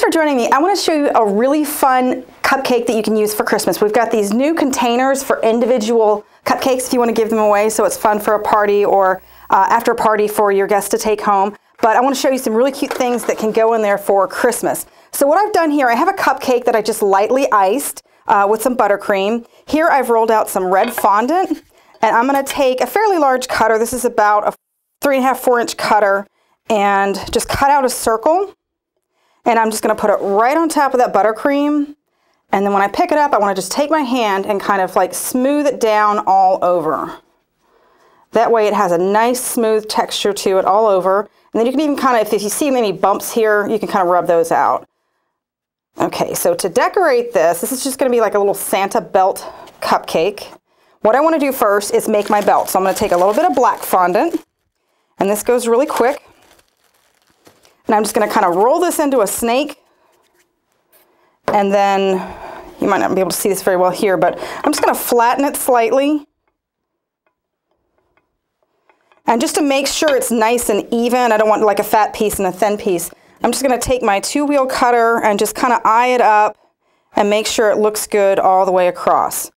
thanks for joining me. I want to show you a really fun cupcake that you can use for Christmas. We've got these new containers for individual cupcakes if you want to give them away, so it's fun for a party or after a party for your guests to take home. But I want to show you some really cute things that can go in there for Christmas. So what I've done here, I have a cupcake that I just lightly iced with some buttercream. Here I've rolled out some red fondant, and I'm going to take a fairly large cutter. This is about a 3.5, 4-inch cutter, and just cut out a circle. And I'm just going to put it right on top of that buttercream. And then when I pick it up, I want to just take my hand and kind of like smooth it down all over. That way it has a nice smooth texture to it all over. And then you can even kind of, if you see any bumps here, you can kind of rub those out. Okay, so to decorate this is just going to be like a little Santa belt cupcake. What I want to do first is make my belt. So I'm going to take a little bit of black fondant, and this goes really quick. And I'm just going to kind of roll this into a snake. And then, you might not be able to see this very well here, but I'm just going to flatten it slightly. And just to make sure it's nice and even, I don't want like a fat piece and a thin piece, I'm just going to take my 2-wheel cutter and just kind of eye it up and make sure it looks good all the way across.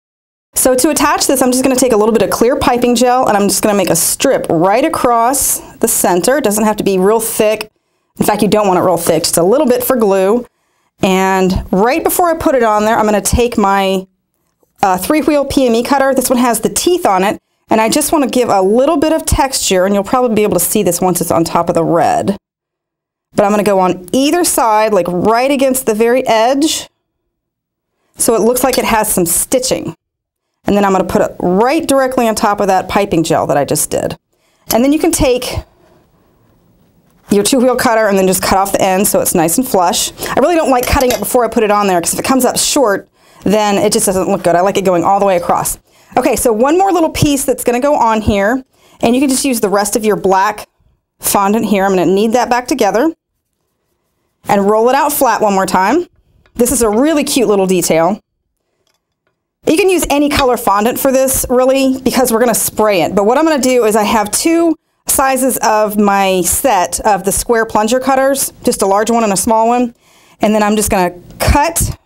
So to attach this, I'm just going to take a little bit of clear piping gel, and I'm just going to make a strip right across the center. It doesn't have to be real thick. In fact, you don't want it real thick, just a little bit for glue. And right before I put it on there, I'm going to take my 3-wheel PME cutter. This one has the teeth on it, and I just want to give a little bit of texture, and you'll probably be able to see this once it's on top of the red. But I'm going to go on either side, like right against the very edge, so it looks like it has some stitching. And then I'm going to put it right directly on top of that piping gel that I just did. And then you can take your 2-wheel cutter and then just cut off the end so it's nice and flush. I really don't like cutting it before I put it on there, because if it comes up short, then it just doesn't look good. I like it going all the way across. Okay, so one more little piece that's going to go on here, and you can just use the rest of your black fondant here. I'm going to knead that back together and roll it out flat one more time. This is a really cute little detail. You can use any color fondant for this, really, because we're going to spray it. But what I'm going to do is I have 2 sizes of my set of the square plunger cutters, just a large one and a small one. And then I'm just going to cut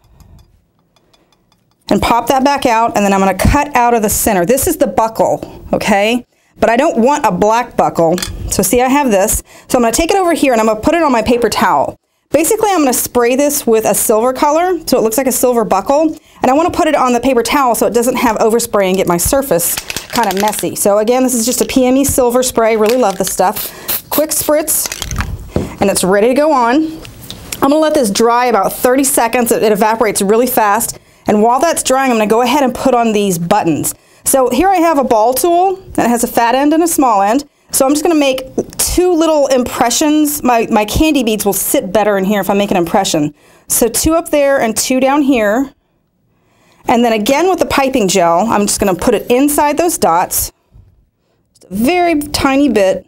and pop that back out, and then I'm going to cut out of the center. This is the buckle, okay? But I don't want a black buckle. So see, I have this. So I'm going to take it over here, and I'm going to put it on my paper towel. Basically, I'm going to spray this with a silver color, so it looks like a silver buckle. And I want to put it on the paper towel so it doesn't have overspray and get my surface kind of messy. So again, this is just a PME silver spray. Really love this stuff. Quick spritz, and it's ready to go on. I'm going to let this dry about 30 seconds. It evaporates really fast. And while that's drying, I'm going to go ahead and put on these buttons. So here I have a ball tool that has a fat end and a small end. So I'm just going to make 2 little impressions. My candy beads will sit better in here if I make an impression. So 2 up there and 2 down here. And then again with the piping gel, I'm just going to put it inside those dots. Just a very tiny bit.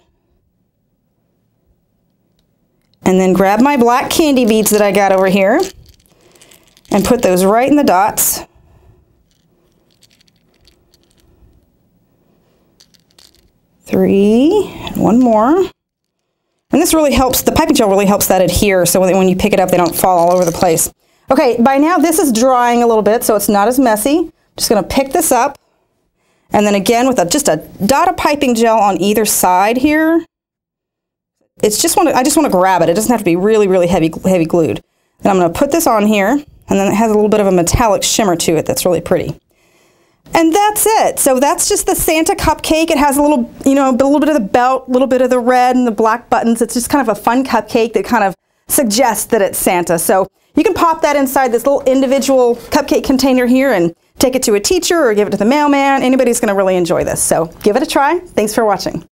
And then grab my black candy beads that I got over here and put those right in the dots. Three, and 1 more. And this really helps, the piping gel really helps that adhere, so when you pick it up, they don't fall all over the place. Okay, by now this is drying a little bit, so it's not as messy. Just going to pick this up, and then again with just a dot of piping gel on either side here. I just want to grab it. It doesn't have to be really, really heavy glued. Then I'm going to put this on here, and then it has a little bit of a metallic shimmer to it that's really pretty. And that's it. So that's just the Santa cupcake. It has a little, a little bit of the belt, a little bit of the red and the black buttons. It's just kind of a fun cupcake that kind of suggests that it's Santa. So you can pop that inside this little individual cupcake container here and take it to a teacher or give it to the mailman. Anybody's going to really enjoy this. So give it a try. Thanks for watching.